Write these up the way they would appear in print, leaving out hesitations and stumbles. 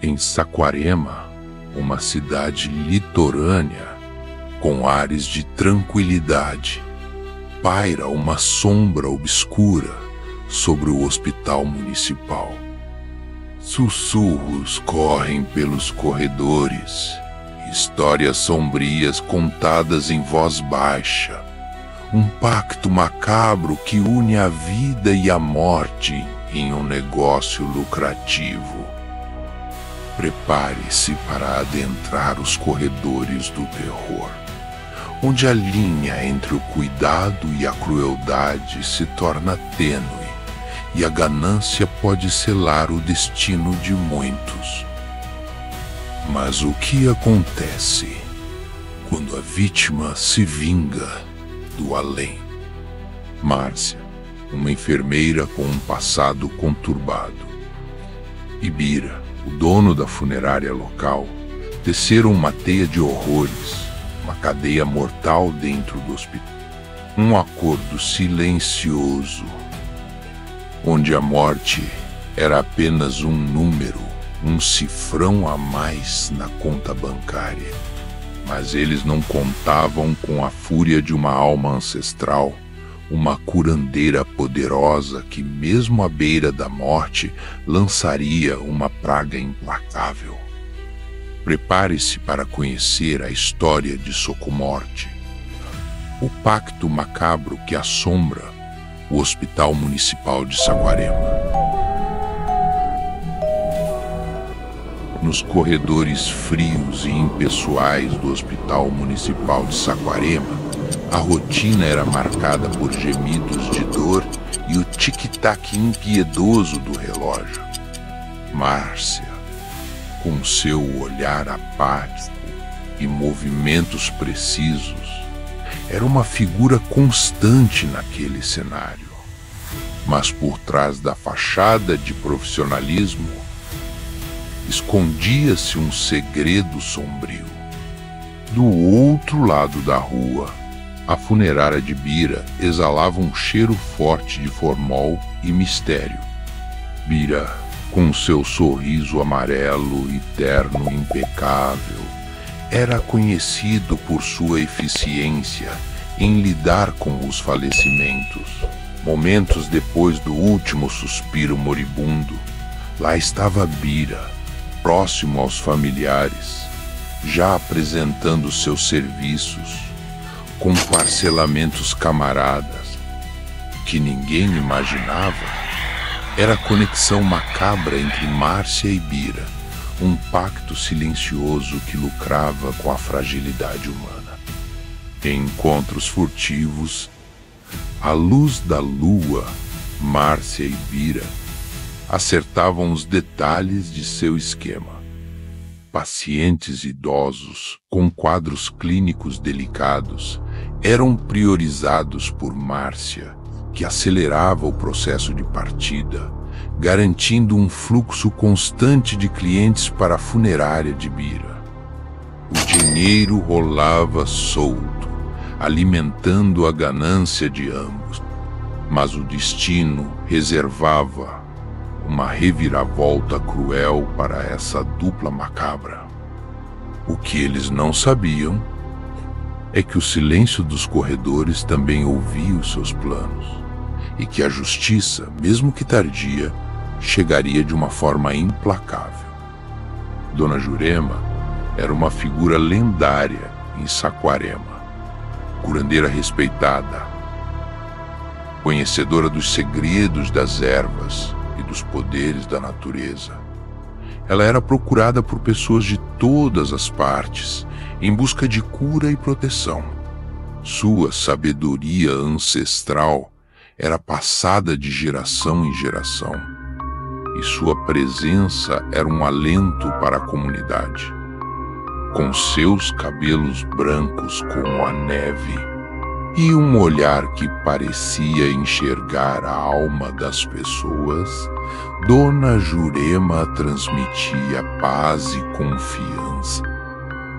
Em Saquarema, uma cidade litorânea, com ares de tranquilidade, paira uma sombra obscura sobre o hospital municipal. Sussurros correm pelos corredores, histórias sombrias contadas em voz baixa, um pacto macabro que une a vida e a morte em um negócio lucrativo. Prepare-se para adentrar os corredores do terror, onde a linha entre o cuidado e a crueldade se torna tênue e a ganância pode selar o destino de muitos. Mas o que acontece quando a vítima se vinga do além? Márcia, uma enfermeira com um passado conturbado, e Bira, o dono da funerária local, teceram uma teia de horrores, uma cadeia mortal dentro do hospital. Um acordo silencioso, onde a morte era apenas um número, um cifrão a mais na conta bancária. Mas eles não contavam com a fúria de uma alma ancestral, uma curandeira poderosa que, mesmo à beira da morte, lançaria uma praga implacável. Prepare-se para conhecer a história de Socomorte, o pacto macabro que assombra o Hospital Municipal de Saquarema. Nos corredores frios e impessoais do Hospital Municipal de Saquarema, a rotina era marcada por gemidos de dor e o tic-tac impiedoso do relógio. Márcia, com seu olhar apático e movimentos precisos, era uma figura constante naquele cenário. Mas por trás da fachada de profissionalismo, escondia-se um segredo sombrio. Do outro lado da rua, a funerária de Bira exalava um cheiro forte de formol e mistério. Bira, com seu sorriso amarelo e terno impecável, era conhecido por sua eficiência em lidar com os falecimentos. Momentos depois do último suspiro moribundo, lá estava Bira, próximo aos familiares, já apresentando seus serviços, com parcelamentos camaradas. Que ninguém imaginava era a conexão macabra entre Márcia e Bira, um pacto silencioso que lucrava com a fragilidade humana. Em encontros furtivos, à luz da lua, Márcia e Bira acertavam os detalhes de seu esquema. Pacientes idosos com quadros clínicos delicados eram priorizados por Márcia, que acelerava o processo de partida, garantindo um fluxo constante de clientes para a funerária de Bira. O dinheiro rolava solto, alimentando a ganância de ambos, mas o destino reservava uma reviravolta cruel para essa dupla macabra. O que eles não sabiam é que o silêncio dos corredores também ouvia os seus planos, e que a justiça, mesmo que tardia, chegaria de uma forma implacável. Dona Jurema era uma figura lendária em Saquarema, curandeira respeitada, conhecedora dos segredos das ervas e dos poderes da natureza. Ela era procurada por pessoas de todas as partes, em busca de cura e proteção. Sua sabedoria ancestral era passada de geração em geração, e sua presença era um alento para a comunidade. Com seus cabelos brancos como a neve e um olhar que parecia enxergar a alma das pessoas, Dona Jurema transmitia paz e confiança.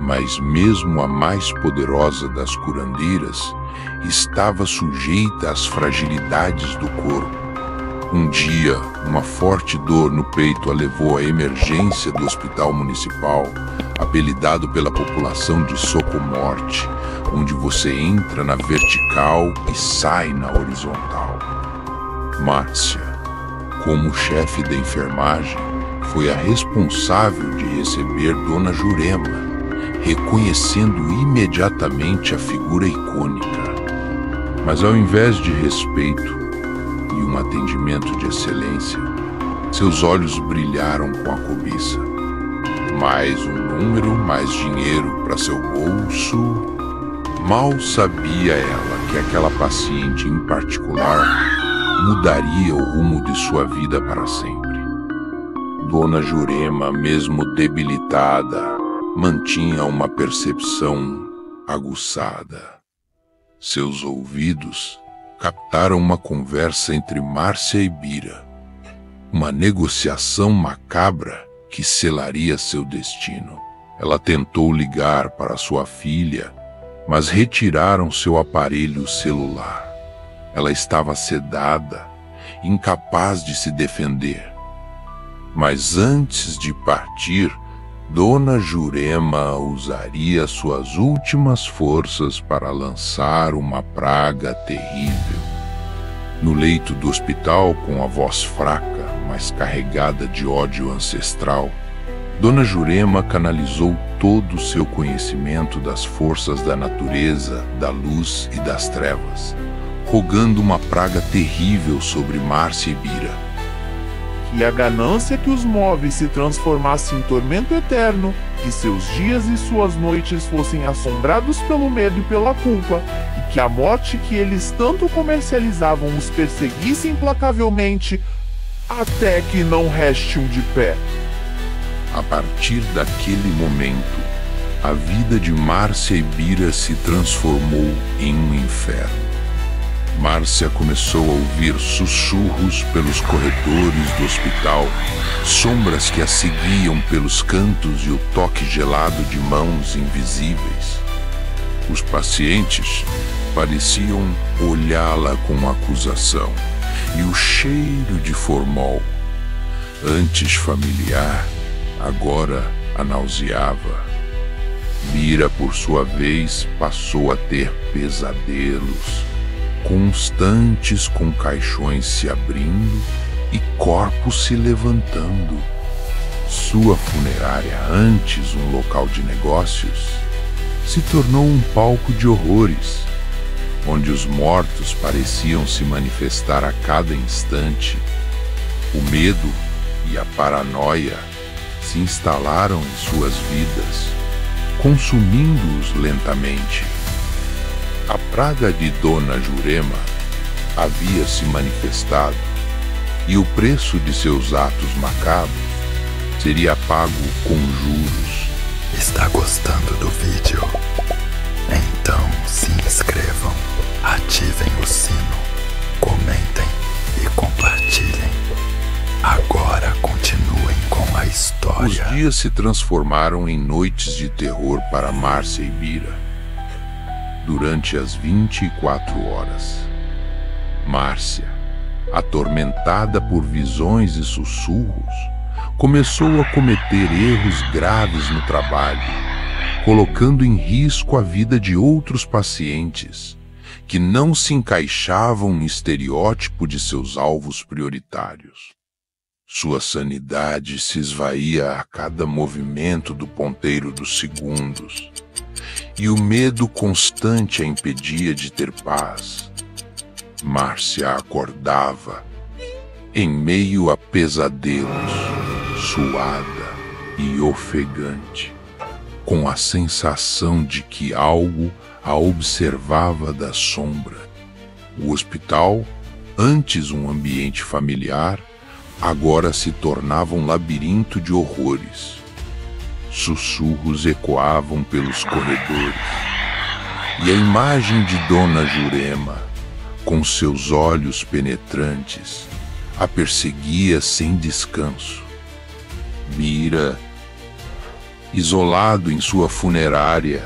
Mas mesmo a mais poderosa das curandeiras estava sujeita às fragilidades do corpo. Um dia, uma forte dor no peito a levou à emergência do hospital municipal, apelidado pela população de Socomorte, onde você entra na vertical e sai na horizontal. Márcia, como chefe da enfermagem, foi a responsável de receber Dona Jurema, reconhecendo imediatamente a figura icônica. Mas ao invés de respeito e um atendimento de excelência, seus olhos brilharam com a cobiça. Mais um número, mais dinheiro para seu bolso. Mal sabia ela que aquela paciente em particular mudaria o rumo de sua vida para sempre. Dona Jurema, mesmo debilitada, mantinha uma percepção aguçada. Seus ouvidos captaram uma conversa entre Márcia e Bira, uma negociação macabra que selaria seu destino. Ela tentou ligar para sua filha, mas retiraram seu aparelho celular. Ela estava sedada, incapaz de se defender. Mas antes de partir, Dona Jurema usaria suas últimas forças para lançar uma praga terrível. No leito do hospital, com a voz fraca, mas carregada de ódio ancestral, Dona Jurema canalizou todo o seu conhecimento das forças da natureza, da luz e das trevas, rogando uma praga terrível sobre Márcia e Bira. Que a ganância que os move se transformasse em tormento eterno, que seus dias e suas noites fossem assombrados pelo medo e pela culpa, e que a morte que eles tanto comercializavam os perseguisse implacavelmente, até que não reste um de pé. A partir daquele momento, a vida de Márcia e Bira se transformou em um inferno. Márcia começou a ouvir sussurros pelos corredores do hospital, sombras que a seguiam pelos cantos e o toque gelado de mãos invisíveis. Os pacientes pareciam olhá-la com acusação, e o cheiro de formol, antes familiar, agora a nauseava. Bira, por sua vez, passou a ter pesadelos constantes, com caixões se abrindo e corpos se levantando. Sua funerária, antes um local de negócios, se tornou um palco de horrores, onde os mortos pareciam se manifestar a cada instante. O medo e a paranoia se instalaram em suas vidas, consumindo-os lentamente. A praga de Dona Jurema havia se manifestado, e o preço de seus atos macabros seria pago com juros. Está gostando do vídeo? Então se inscrevam, ativem o sino, comentem e compartilhem. Agora continuem com a história. Os dias se transformaram em noites de terror para Márcia e Bira. Durante as 24 horas, Márcia, atormentada por visões e sussurros, começou a cometer erros graves no trabalho, colocando em risco a vida de outros pacientes que não se encaixavam no estereótipo de seus alvos prioritários. Sua sanidade se esvaía a cada movimento do ponteiro dos segundos, e o medo constante a impedia de ter paz. Márcia acordava em meio a pesadelos, suada e ofegante, com a sensação de que algo a observava da sombra. O hospital, antes um ambiente familiar, agora se tornava um labirinto de horrores. Sussurros ecoavam pelos corredores, e a imagem de Dona Jurema, com seus olhos penetrantes, a perseguia sem descanso. Bira, isolado em sua funerária,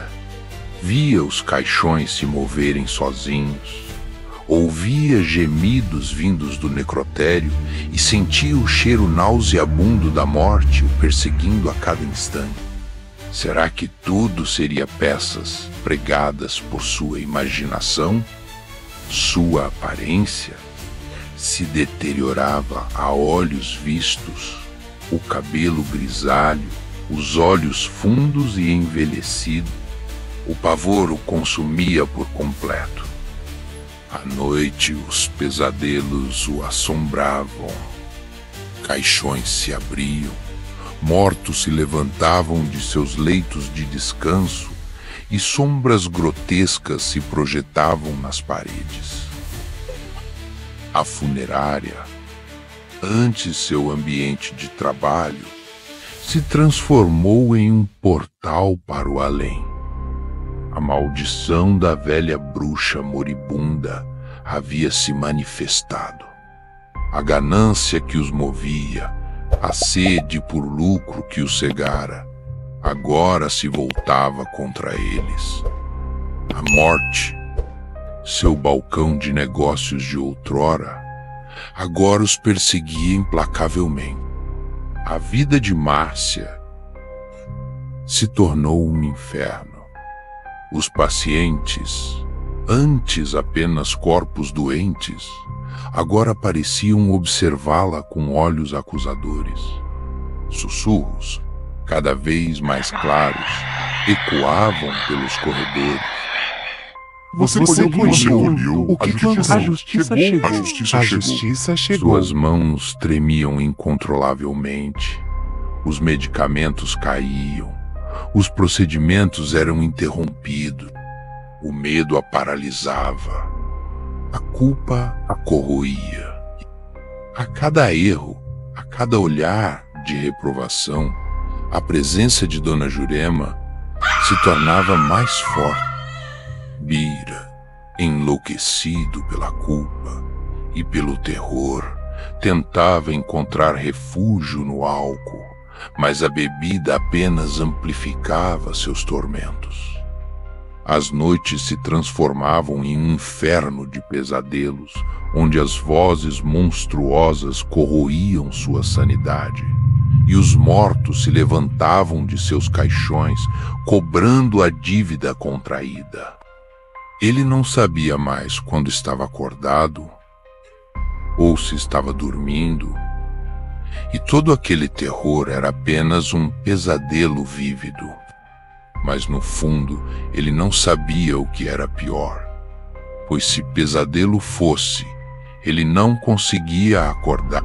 via os caixões se moverem sozinhos, Ouvia gemidos vindos do necrotério e sentia o cheiro nauseabundo da morte o perseguindo a cada instante. Será que tudo seria peças pregadas por sua imaginação? Sua aparência se deteriorava a olhos vistos, o cabelo grisalho, os olhos fundos e envelhecidos. O pavor o consumia por completo. À noite, os pesadelos o assombravam. Caixões se abriam, mortos se levantavam de seus leitos de descanso e sombras grotescas se projetavam nas paredes. A funerária, antes seu ambiente de trabalho, se transformou em um portal para o além. A maldição da velha bruxa moribunda havia se manifestado. A ganância que os movia, a sede por lucro que os cegara, agora se voltava contra eles. A morte, seu balcão de negócios de outrora, agora os perseguia implacavelmente. A vida de Márcia se tornou um inferno. Os pacientes, antes apenas corpos doentes, agora pareciam observá-la com olhos acusadores. Sussurros, cada vez mais claros, ecoavam pelos corredores. Você escolheu o que a justiça chegou. A justiça chegou. Suas mãos tremiam incontrolavelmente. Os medicamentos caíam. Os procedimentos eram interrompidos. O medo a paralisava. A culpa a corroía. A cada erro, a cada olhar de reprovação, a presença de Dona Jurema se tornava mais forte. Bira, enlouquecido pela culpa e pelo terror, tentava encontrar refúgio no álcool, mas a bebida apenas amplificava seus tormentos. As noites se transformavam em um inferno de pesadelos, onde as vozes monstruosas corroíam sua sanidade, e os mortos se levantavam de seus caixões, cobrando a dívida contraída. Ele não sabia mais quando estava acordado ou se estava dormindo, e todo aquele terror era apenas um pesadelo vívido. Mas no fundo ele não sabia o que era pior, pois se pesadelo fosse, ele não conseguia acordar.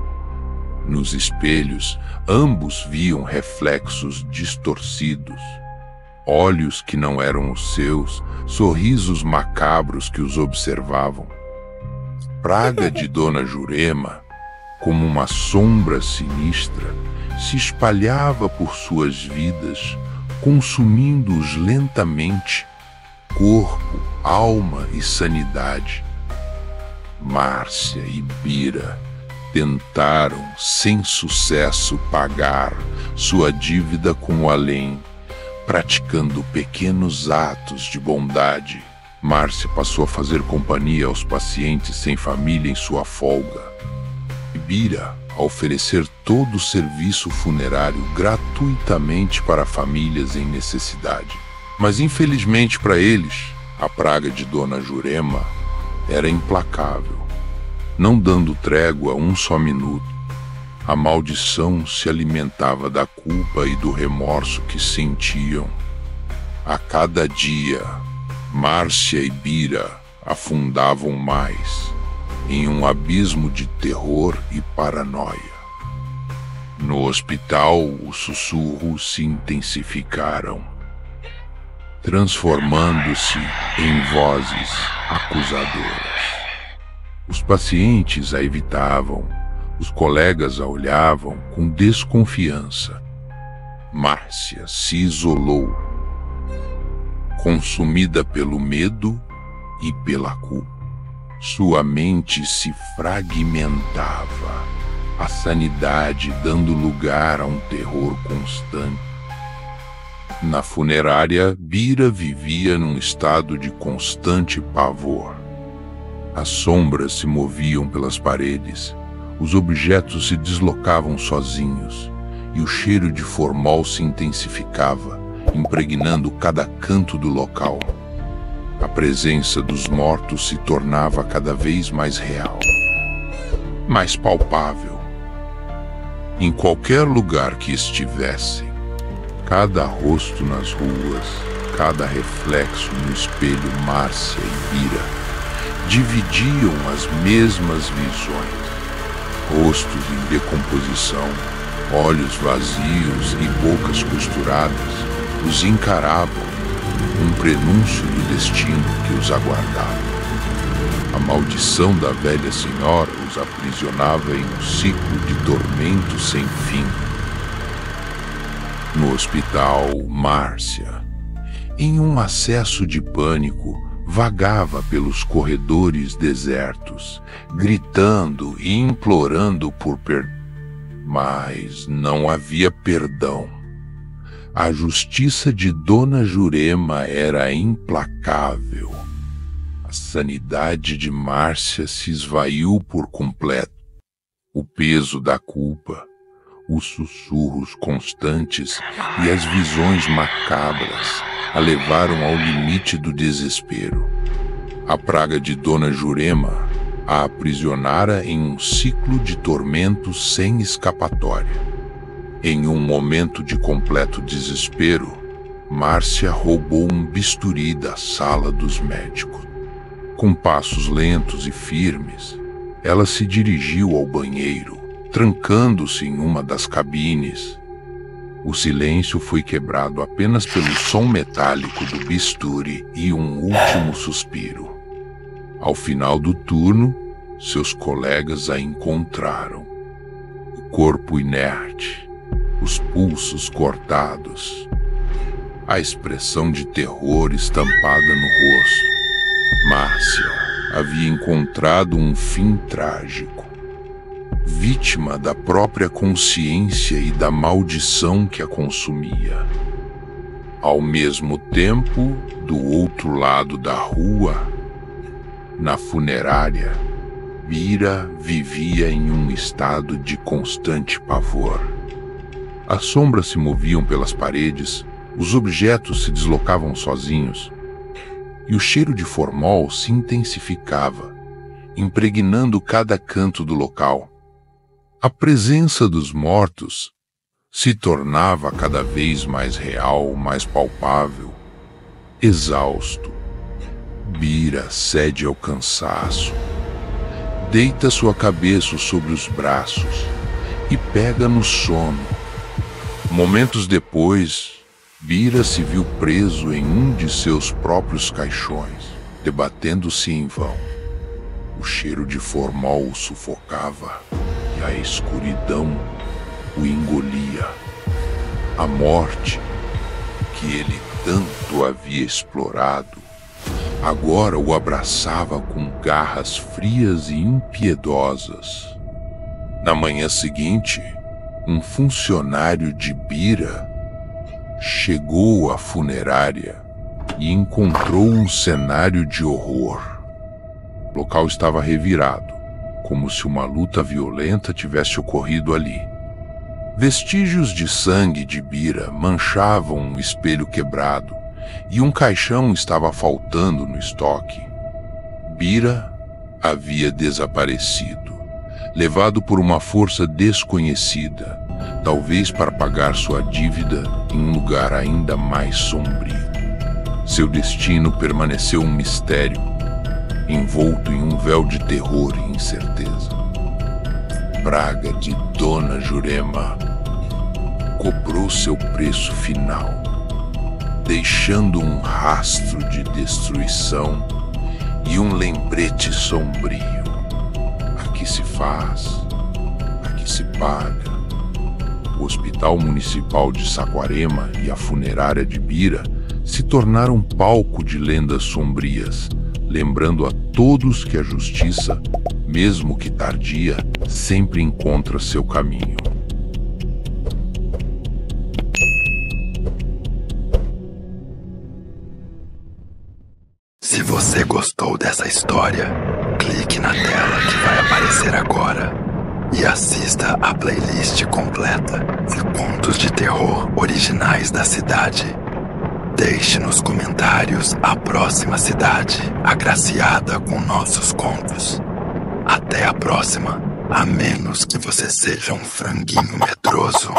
Nos espelhos, ambos viam reflexos distorcidos, olhos que não eram os seus, sorrisos macabros que os observavam. Praga de Dona Jurema, como uma sombra sinistra, se espalhava por suas vidas, consumindo-os lentamente, corpo, alma e sanidade. Márcia e Bira tentaram, sem sucesso, pagar sua dívida com o além, praticando pequenos atos de bondade. Márcia passou a fazer companhia aos pacientes sem família em sua folga. E Bira a oferecer todo o serviço funerário gratuitamente para famílias em necessidade. Mas infelizmente para eles, a praga de Dona Jurema era implacável, não dando trégua um só minuto. A maldição se alimentava da culpa e do remorso que sentiam. A cada dia, Márcia e Bira afundavam mais em um abismo de terror e paranoia. No hospital, os sussurros se intensificaram, transformando-se em vozes acusadoras. Os pacientes a evitavam, os colegas a olhavam com desconfiança. Márcia se isolou, consumida pelo medo e pela culpa. Sua mente se fragmentava, a sanidade dando lugar a um terror constante. Na funerária, Bira vivia num estado de constante pavor. As sombras se moviam pelas paredes, os objetos se deslocavam sozinhos, e o cheiro de formol se intensificava, impregnando cada canto do local. A presença dos mortos se tornava cada vez mais real, mais palpável. Em qualquer lugar que estivessem, cada rosto nas ruas, cada reflexo no espelho Márcia e Bira dividiam as mesmas visões. Rostos em decomposição, olhos vazios e bocas costuradas os encaravam, um prenúncio do destino que os aguardava. A maldição da velha senhora os aprisionava em um ciclo de tormento sem fim. No hospital, Márcia, em um acesso de pânico, vagava pelos corredores desertos, gritando e implorando por perdão. Mas não havia perdão. A justiça de Dona Jurema era implacável. A sanidade de Márcia se esvaiu por completo. O peso da culpa, os sussurros constantes e as visões macabras a levaram ao limite do desespero. A praga de Dona Jurema a aprisionara em um ciclo de tormentos sem escapatória. Em um momento de completo desespero, Márcia roubou um bisturi da sala dos médicos. Com passos lentos e firmes, ela se dirigiu ao banheiro, trancando-se em uma das cabines. O silêncio foi quebrado apenas pelo som metálico do bisturi e um último suspiro. Ao final do turno, seus colegas a encontraram. O corpo inerte, os pulsos cortados, a expressão de terror estampada no rosto. Márcia havia encontrado um fim trágico, vítima da própria consciência e da maldição que a consumia. Ao mesmo tempo, do outro lado da rua, na funerária, Bira vivia em um estado de constante pavor. As sombras se moviam pelas paredes, os objetos se deslocavam sozinhos, e o cheiro de formol se intensificava, impregnando cada canto do local. A presença dos mortos se tornava cada vez mais real, mais palpável. Exausto, Bira cede ao cansaço, deita sua cabeça sobre os braços e pega no sono. Momentos depois, Bira se viu preso em um de seus próprios caixões, debatendo-se em vão. O cheiro de formol o sufocava e a escuridão o engolia. A morte, que ele tanto havia explorado, agora o abraçava com garras frias e impiedosas. Na manhã seguinte, um funcionário de Bira chegou à funerária e encontrou um cenário de horror. O local estava revirado, como se uma luta violenta tivesse ocorrido ali. Vestígios de sangue de Bira manchavam um espelho quebrado e um caixão estava faltando no estoque. Bira havia desaparecido, levado por uma força desconhecida, talvez para pagar sua dívida em um lugar ainda mais sombrio. Seu destino permaneceu um mistério, envolto em um véu de terror e incerteza. Praga de Dona Jurema cobrou seu preço final, deixando um rastro de destruição e um lembrete sombrio. Aqui se faz, aqui se paga. O Hospital Municipal de Saquarema e a funerária de Bira se tornaram palco de lendas sombrias, lembrando a todos que a justiça, mesmo que tardia, sempre encontra seu caminho. Se você gostou dessa história, clique na tela que vai aparecer agora e assista a playlist completa de contos de terror originais da cidade. Deixe nos comentários a próxima cidade agraciada com nossos contos. Até a próxima, a menos que você seja um franguinho medroso.